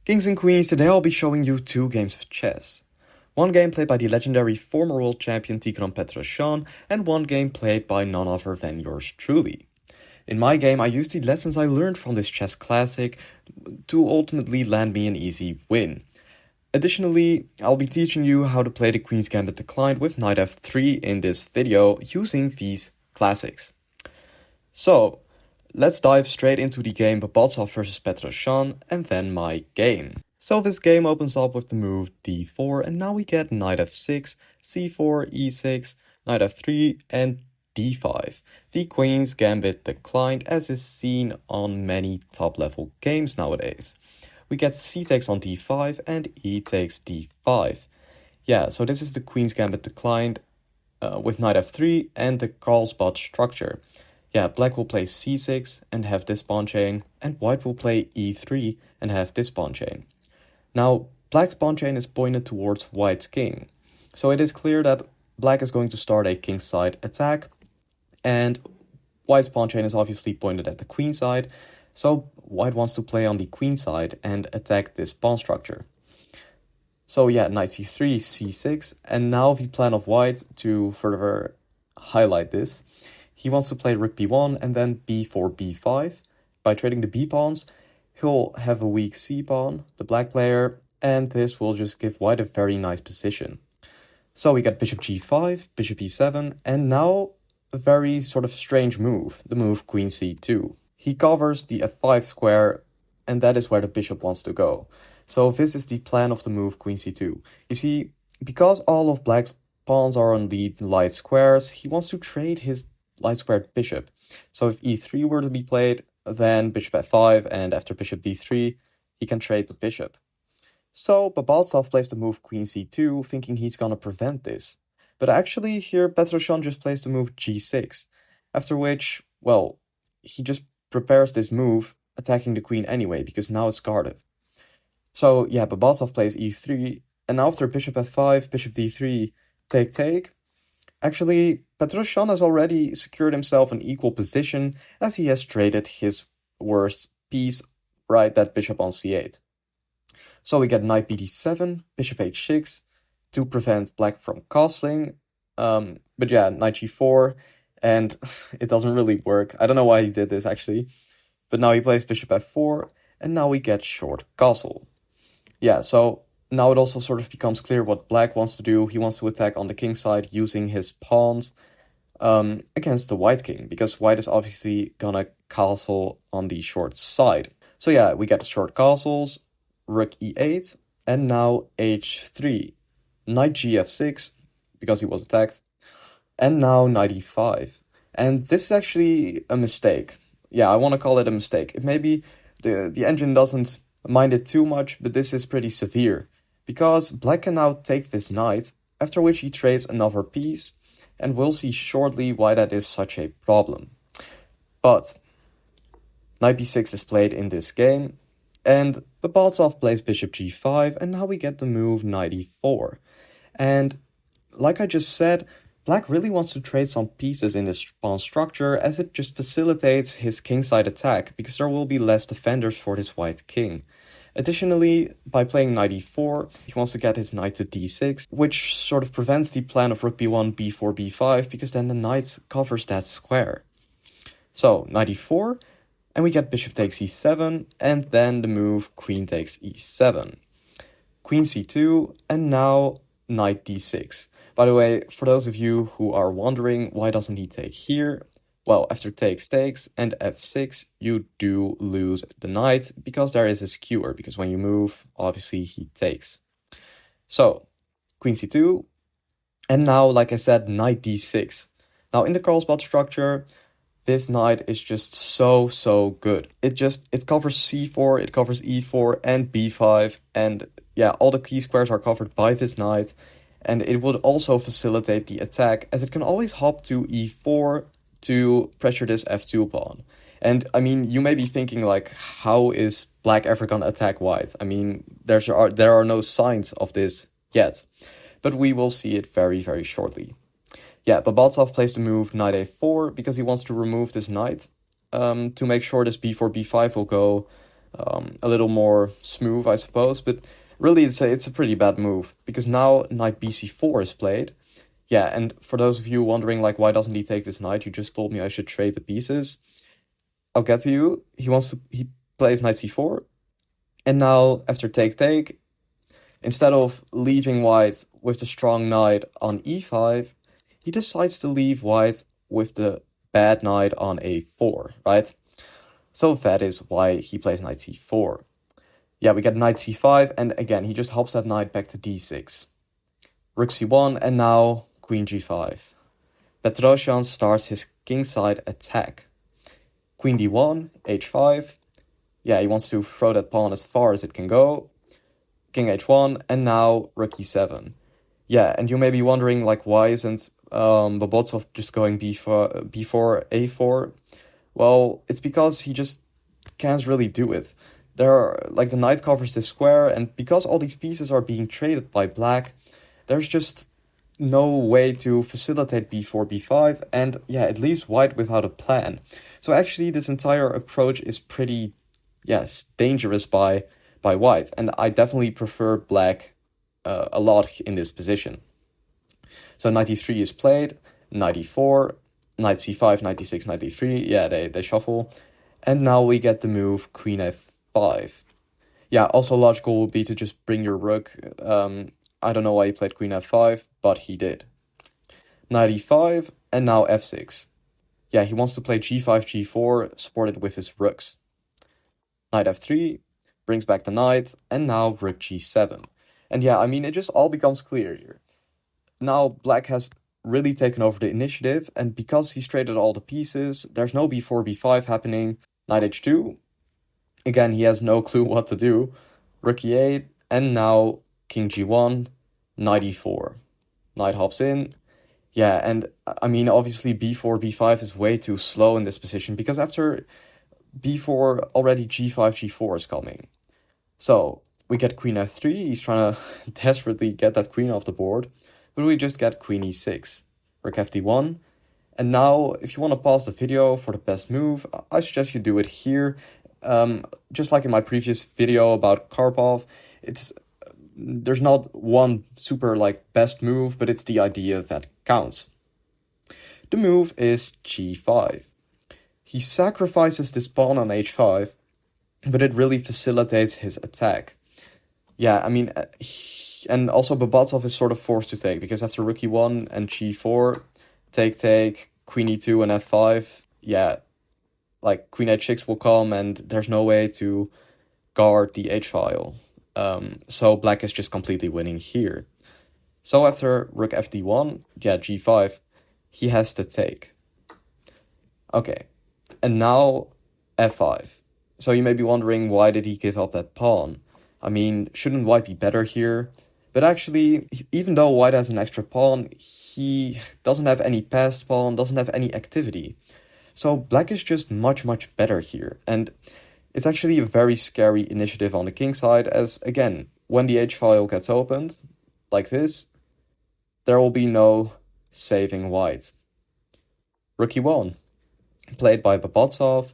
Kings and Queens, today I'll be showing you two games of chess. One game played by the legendary former world champion Bobotsov-Petrosian, and one game played by none other than yours truly. In my game, I used the lessons I learned from this chess classic to ultimately land me an easy win. Additionally, I'll be teaching you how to play the Queen's Gambit Declined with Knight f3 in this video using these classics. So, let's dive straight into the game Bobotsov versus Petrosian and then my game. So this game opens up with the move d4 and now we get knight f6, c4, e6, knight f3 and d5. The Queen's Gambit Declined as is seen on many top level games nowadays. We get c takes on d5 and e takes d5. Yeah, so this is the Queen's Gambit Declined with knight f3 and the Carlsbad structure. Yeah, black will play c6 and have this pawn chain, and white will play e3 and have this pawn chain. Now, black's pawn chain is pointed towards white's king, so it is clear that black is going to start a kingside attack, and white's pawn chain is obviously pointed at the queen side, so white wants to play on the queen side and attack this pawn structure. So yeah, knight c3, c6, and now the plan of white to further highlight this. He wants to play rook b1 and then b4, b5. By trading the b-pawns, he'll have a weak c-pawn, the black player, and this will just give white a very nice position. So we get bishop g5, bishop e7, and now a very sort of strange move, the move queen c2. He covers the f5 square, and that is where the bishop wants to go. So this is the plan of the move queen c2. You see, because all of black's pawns are on the light squares, he wants to trade his light squared bishop. So if e3 were to be played, then bishop f5, and after bishop d3, he can trade the bishop. So Bobotsov plays the move queen c2, thinking he's gonna prevent this. But actually here Petrosian just plays the move g6, after which, well, he just prepares this move, attacking the queen anyway, because now it's guarded. So yeah, Bobotsov plays e3, and after bishop f5, bishop d3, take. Actually, Petrosian has already secured himself an equal position as he has traded his worst piece, right, that bishop on c8. So we get knight bd7, bishop h6 to prevent black from castling. But yeah, knight g4, and it doesn't really work. I don't know why he did this actually. But now he plays bishop f4, and now we get short castle. Yeah, so now it also sort of becomes clear what black wants to do. He wants to attack on the king side using his pawns against the white king, because white is obviously gonna castle on the short side. So yeah, we get short castles, rook e8, and now h3, knight gf6, because he was attacked, and now knight e5. And this is actually a mistake. Yeah, I want to call it a mistake. It maybe the engine doesn't mind it too much, but this is pretty severe, because black can now take this knight, after which he trades another piece, and we'll see shortly why that is such a problem. But knight b6 is played in this game, and Bobotsov plays bishop g5, and now we get the move knight e4. And like I just said, black really wants to trade some pieces in this pawn structure, as it just facilitates his kingside attack, because there will be less defenders for this white king. Additionally, by playing knight e4, he wants to get his knight to d6, which sort of prevents the plan of rook b1, b4, b5, because then the knight covers that square. So, knight e4, and we get bishop takes e7, and then the move queen takes e7. Queen c2, and now knight d6. By the way, for those of you who are wondering, why doesn't he take here? Well, after takes and f6, you do lose the knight, because there is a skewer, because when you move, obviously he takes. So, queen c2, and now, like I said, knight d6. Now, in the Carlsbad structure, this knight is just so good. It covers c4, it covers e4 and b5, and yeah, all the key squares are covered by this knight, and it would also facilitate the attack, as it can always hop to e4 to pressure this f2 pawn. And I mean, you may be thinking like, how is black ever gonna attack white? I mean, there are no signs of this yet, but we will see it very shortly. Yeah, Bobotsov plays the move knight a4 because he wants to remove this knight to make sure this b4, b5 will go a little more smooth, I suppose, but really it's a pretty bad move, because now knight bc4 is played. Yeah, and for those of you wondering, like, why doesn't he take this knight? You just told me I should trade the pieces. I'll get to you. He plays knight c4, and now after take, instead of leaving white with the strong knight on e5, he decides to leave white with the bad knight on a4, right? So that is why he plays knight c4. Yeah, we get knight c5, and again, he just hops that knight back to d6. Rook c1, and now queen g5. Petrosian starts his kingside attack. Queen d1, h5. Yeah, he wants to throw that pawn as far as it can go. King h1, and now rook e7. Yeah, and you may be wondering, like, why isn't Bobotsov just going b4, a4? Well, it's because he just can't really do it. The knight covers this square, and because all these pieces are being traded by black, there's just no way to facilitate b4, b5, and yeah, it leaves white without a plan. So actually, this entire approach is pretty, yes, dangerous by white, and I definitely prefer black a lot in this position. So knight e3 is played, knight e4, knight c5, knight d6, knight d3, yeah, they shuffle, and now we get the move queen f5. Yeah, also logical would be to just bring your rook. I don't know why he played queen f5, but he did. Knight e5, and now f6. Yeah, he wants to play g5, g4, supported with his rooks. Knight f3, brings back the knight, and now rook g7. And yeah, I mean, it just all becomes clear here. Now black has really taken over the initiative, and because he's traded all the pieces, there's no b4, b5 happening. Knight h2. Again, he has no clue what to do. Rook e8, and now king g1, knight e4. Knight hops in. Yeah, and I mean, obviously b4, b5 is way too slow in this position, because after b4, already g5, g4 is coming. So we get queen f3. He's trying to desperately get that queen off the board, but we just get queen e6, rook fd1. And now, if you want to pause the video for the best move, I suggest you do it here. Just like in my previous video about Karpov, there's not one super best move, but it's the idea that counts. The move is g5. He sacrifices this pawn on h5, but it really facilitates his attack. Yeah, I mean, and also Bobotsov is sort of forced to take, because after rook e1 and g4, take, queen e2 and f5, yeah, queen h6 will come, and there's no way to guard the h-file. So black is just completely winning here. So after rook fd1, yeah, g5, he has to take. Okay, and now f5. So you may be wondering, why did he give up that pawn? I mean, shouldn't white be better here? But actually, even though white has an extra pawn, he doesn't have any passed pawn, doesn't have any activity. So black is just much, much better here. And it's actually a very scary initiative on the king side, as, again, when the h-file gets opened, like this, there will be no saving white. Rook e1, played by Bobotsov.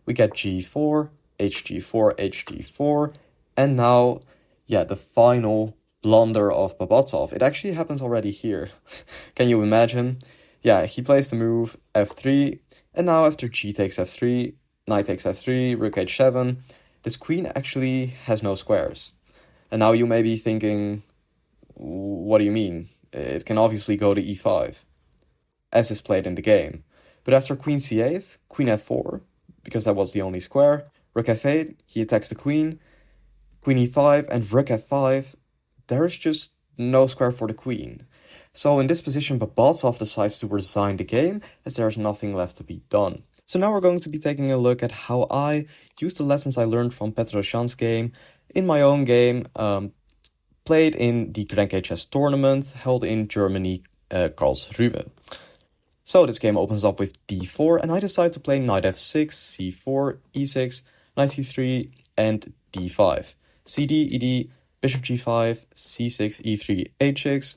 We get g4, hg4, hg4, and now, yeah, the final blunder of Bobotsov. It actually happens already here. Can you imagine? Yeah, he plays the move f3, and now after g takes f3, knight takes f3, rook h7, this queen actually has no squares. And now you may be thinking, what do you mean? It can obviously go to e5, as is played in the game. But after queen c8, queen f4, because that was the only square, rook f8, he attacks the queen e5, and rook f5, there's just no square for the queen. So in this position, Bobotsov decides to resign the game, as there's nothing left to be done. So now we're going to be taking a look at how I use the lessons I learned from Petrosian's game in my own game, played in the Grand K Chess tournament held in Germany, Karlsruhe. So this game opens up with d4, and I decide to play knight f6, c4, e6, knight c3, and d5. cd, ed, bishop g5, c6, e3, h6.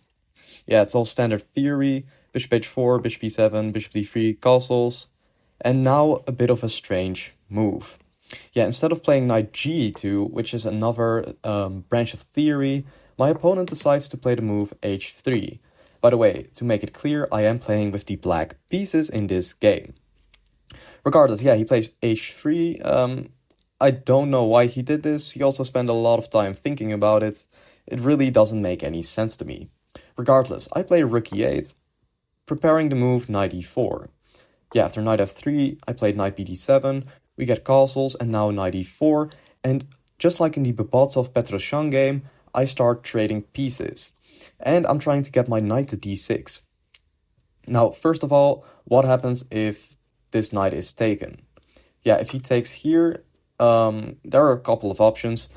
Yeah, it's all standard theory. Bishop h4, bishop e7, bishop d3, castles. And now a bit of a strange move. Yeah, instead of playing knight g2, which is another branch of theory, my opponent decides to play the move h3. By the way, to make it clear, I am playing with the black pieces in this game. Regardless, yeah, he plays h3. I don't know why he did this. He also spent a lot of time thinking about it. It really doesn't make any sense to me. Regardless, I play rook e8, preparing the move knight e4. Yeah, after knight f3, I played knight bd7, we get castles, and now knight e4, and just like in the Bobotsov-Petrosian game, I start trading pieces. And I'm trying to get my knight to d6. Now, first of all, what happens if this knight is taken? Yeah, if he takes here, there are a couple of options.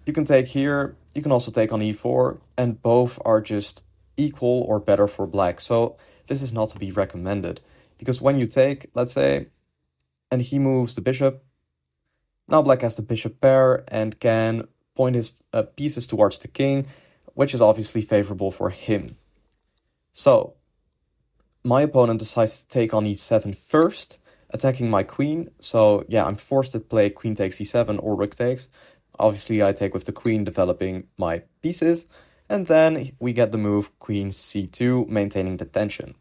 You can take here, you can also take on e4, and both are just equal or better for black. So this is not to be recommended. Because when you take, let's say, and he moves the bishop, now black has the bishop pair and can point his pieces towards the king, which is obviously favorable for him. So, my opponent decides to take on e7 first, attacking my queen. So, yeah, I'm forced to play queen takes e7 or rook takes. Obviously, I take with the queen, developing my pieces. And then we get the move queen c2, maintaining the tension.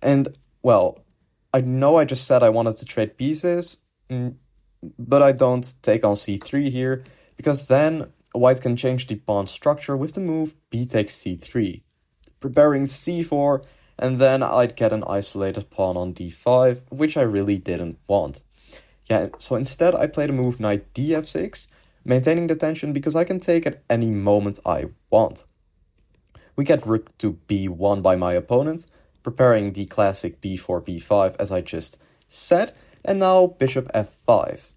And, well, I know I just said I wanted to trade pieces, but I don't take on c3 here, because then white can change the pawn structure with the move b takes c3, preparing c4, and then I'd get an isolated pawn on d5, which I really didn't want. Yeah, so instead I play the move knight df6, maintaining the tension because I can take at any moment I want. We get rook to b1 by my opponent, preparing the classic b4, b5 as I just said, and now bishop f5.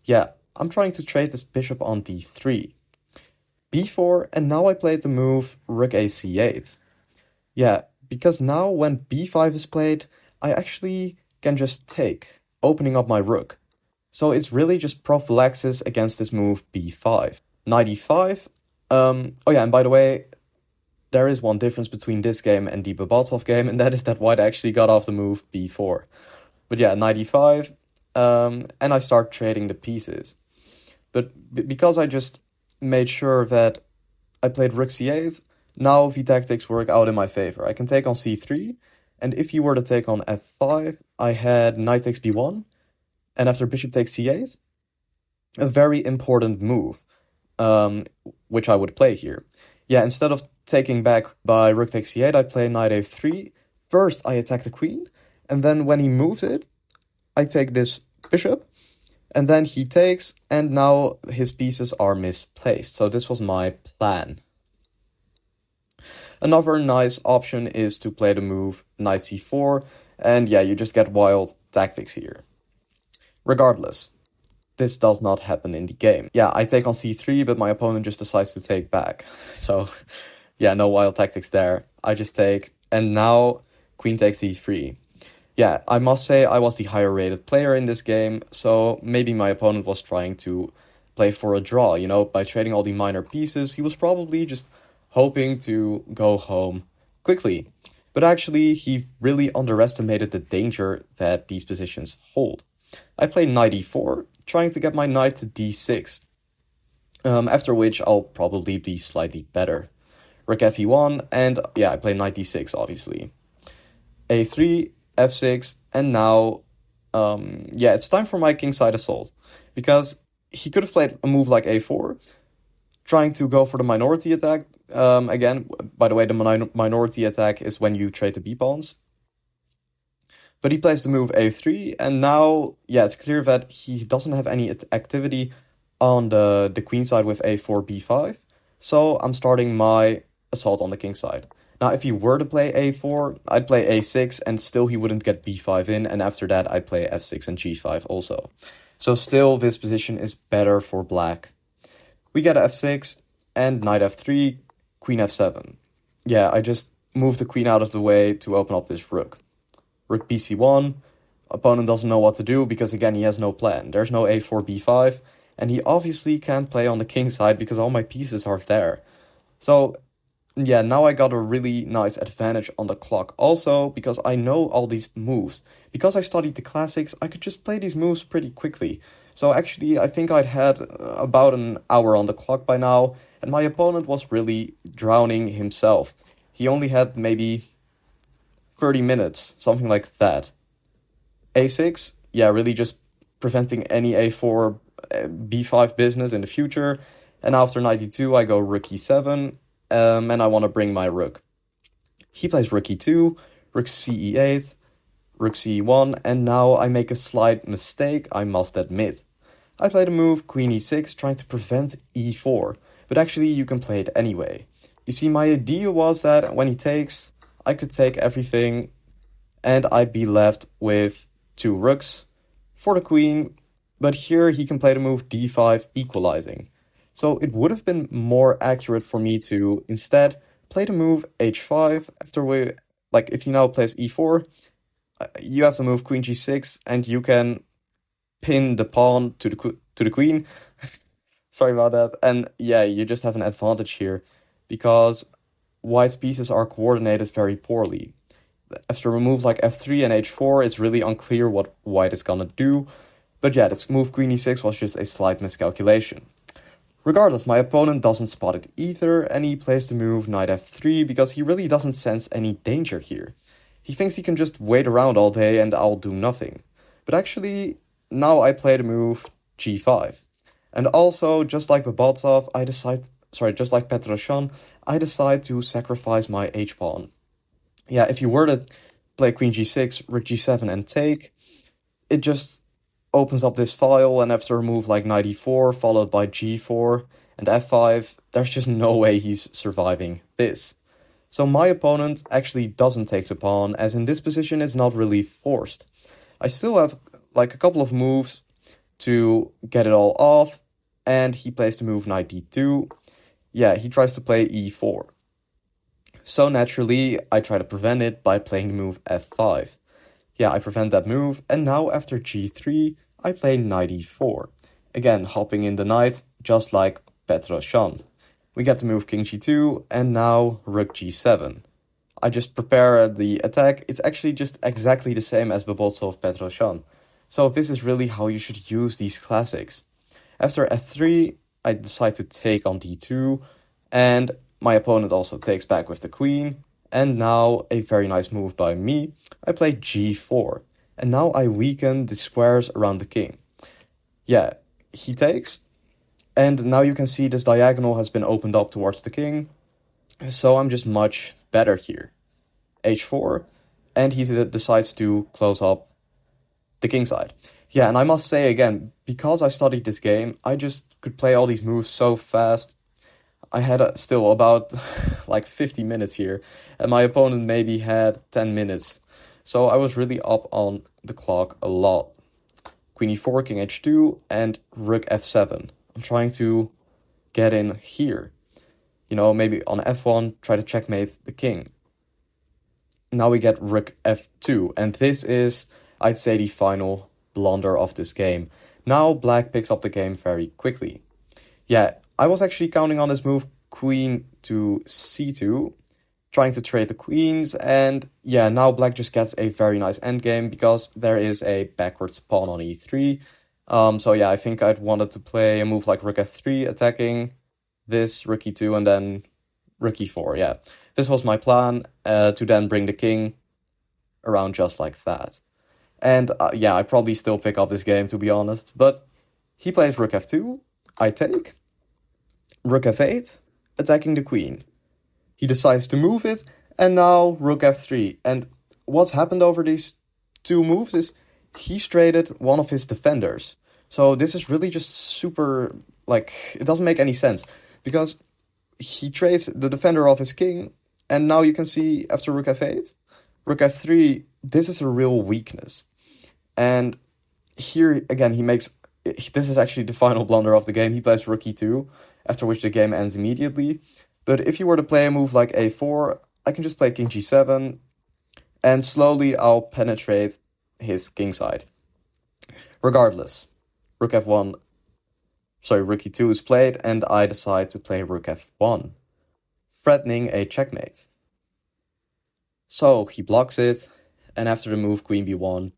Yeah, I'm trying to trade this bishop on d3. b4, and now I played the move rook a c8. Yeah, because now when b5 is played, I actually can just take, opening up my rook. So it's really just prophylaxis against this move b5. Knight e5. Oh yeah, and by the way, there is one difference between this game and the Bobotsov game, and that is that white actually got off the move b4. But yeah, knight e5, and I start trading the pieces. But because I just made sure that I played rook c8, now v tactics work out in my favor. I can take on c3, and if you were to take on f5, I had knight takes b1, and after bishop takes c8, a very important move, which I would play here. Yeah, instead of taking back by rook takes c8, I play knight a3. First, I attack the queen, and then when he moves it, I take this bishop, and then he takes, and now his pieces are misplaced. So this was my plan. Another nice option is to play the move knight c4, and yeah, you just get wild tactics here. Regardless, this does not happen in the game. Yeah, I take on c3, but my opponent just decides to take back. So, yeah, no wild tactics there. I just take, and now queen takes e3. Yeah, I must say I was the higher rated player in this game, so maybe my opponent was trying to play for a draw, you know, by trading all the minor pieces. He was probably just hoping to go home quickly. But actually, he really underestimated the danger that these positions hold. I play knight e4, trying to get my knight to d6, after which I'll probably be slightly better. Rook fe1, and yeah, I play knight d6, obviously. a3, f6, and now, yeah, it's time for my kingside assault, because he could have played a move like a4, trying to go for the minority attack. Again, by the way, the minority attack is when you trade the b-pawns. But he plays the move a3, and now, yeah, it's clear that he doesn't have any activity on the queen side with a4, b5. So I'm starting my assault on the king side. Now, if he were to play a4, I'd play a6, and still he wouldn't get b5 in, and after that I'd play f6 and g5 also. So still, this position is better for black. We get f6, and knight f3, queen f7. Yeah, I just moved the queen out of the way to open up this rook. Rook bc1, opponent doesn't know what to do because, again, he has no plan. There's no a4, b5, and he obviously can't play on the king side because all my pieces are there. So, yeah, now I got a really nice advantage on the clock. Also, because I know all these moves. Because I studied the classics, I could just play these moves pretty quickly. So actually, I think I'd had about an hour on the clock by now, and my opponent was really drowning himself. He only had maybe 30 minutes, something like that. A6, yeah, really just preventing any A4, B5 business in the future. And after 92, I go rook E7, and I want to bring my rook. He plays rook E2, rook CE8, rook CE1, and now I make a slight mistake, I must admit. I played a move queen E6 trying to prevent E4, but actually you can play it anyway. You see, my idea was that when he takes, I could take everything and I'd be left with 2 rooks for the queen, but here he can play the move D5 equalizing. So it would have been more accurate for me to instead play the move H5 after if he now plays E4, you have to move queen G6 and you can pin the pawn to the queen. Sorry about that. And yeah, you just have an advantage here because white's pieces are coordinated very poorly. After a move like f3 and h4, it's really unclear what white is gonna do. But yeah, this move queen e6 was just a slight miscalculation. Regardless, my opponent doesn't spot it either, and he plays the move knight f3 because he really doesn't sense any danger here. He thinks he can just wait around all day and I'll do nothing. But actually, now I play the move g5. And also, just like Bobotsov, just like Petrosian, I decide to sacrifice my h-pawn. Yeah, if you were to play queen g6, rook g7 and take, it just opens up this file, and after a move like knight e4 followed by g4 and f5, there's just no way he's surviving this. So my opponent actually doesn't take the pawn, as in this position it's not really forced. I still have like a couple of moves to get it all off, and he plays the move knight d2. Yeah, he tries to play e4. So naturally, I try to prevent it by playing the move f5. Yeah, I prevent that move, and now after g3, I play knight e4. Again, hopping in the knight, just like Petrosian. We get the move king g2, and now rook g7. I just prepare the attack. It's actually just exactly the same as Bobotsov-Petrosian. So this is really how you should use these classics. After f3, I decide to take on d2, and my opponent also takes back with the queen. And now, a very nice move by me, I play g4. And now I weaken the squares around the king. Yeah, he takes. And now you can see this diagonal has been opened up towards the king. So I'm just much better here. h4. And he decides to close up the king side. Yeah, and I must say again, because I studied this game, I just could play all these moves so fast. I had still about like 50 minutes here, and my opponent maybe had 10 minutes. So I was really up on the clock a lot. Queen e4, king h2, and rook f7. I'm trying to get in here. You know, maybe on f1, try to checkmate the king. Now we get rook f2, and this is, I'd say, the final blunder of this game. Now black picks up the game very quickly. Yeah, I was actually counting on this move, queen to c2, trying to trade the queens, and yeah, now black just gets a very nice endgame because there is a backwards pawn on e3. So yeah, I think I'd wanted to play a move like rook f3, attacking this, rook e2, and then rook e4. Yeah, this was my plan, to then bring the king around just like that. And yeah, I probably still pick up this game, to be honest, but he plays rook f2, I take, rook f8, attacking the queen. He decides to move it, and now rook f3. And what's happened over these two moves is he's traded one of his defenders. So this is really just super, it doesn't make any sense, because he trades the defender of his king, and now you can see after rook f8, rook f3, this is a real weakness. And here, again, this is actually the final blunder of the game. He plays rook e2, after which the game ends immediately. But if you were to play a move like a4, I can just play king g7, and slowly I'll penetrate his king side. Regardless, rook e2 is played, and I decide to play rook f1, threatening a checkmate. So he blocks it, and after the move queen b1,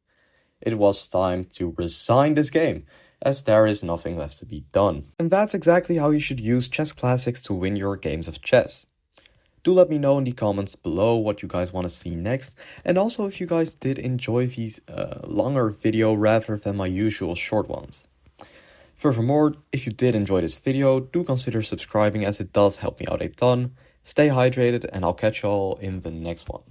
it was time to resign this game. as there is nothing left to be done. And that's exactly how you should use chess classics to win your games of chess. Do let me know in the comments below what you guys want to see next, and also if you guys did enjoy these longer video rather than my usual short ones. Furthermore, if you did enjoy this video, do consider subscribing as it does help me out a ton. Stay hydrated, and I'll catch y'all in the next one.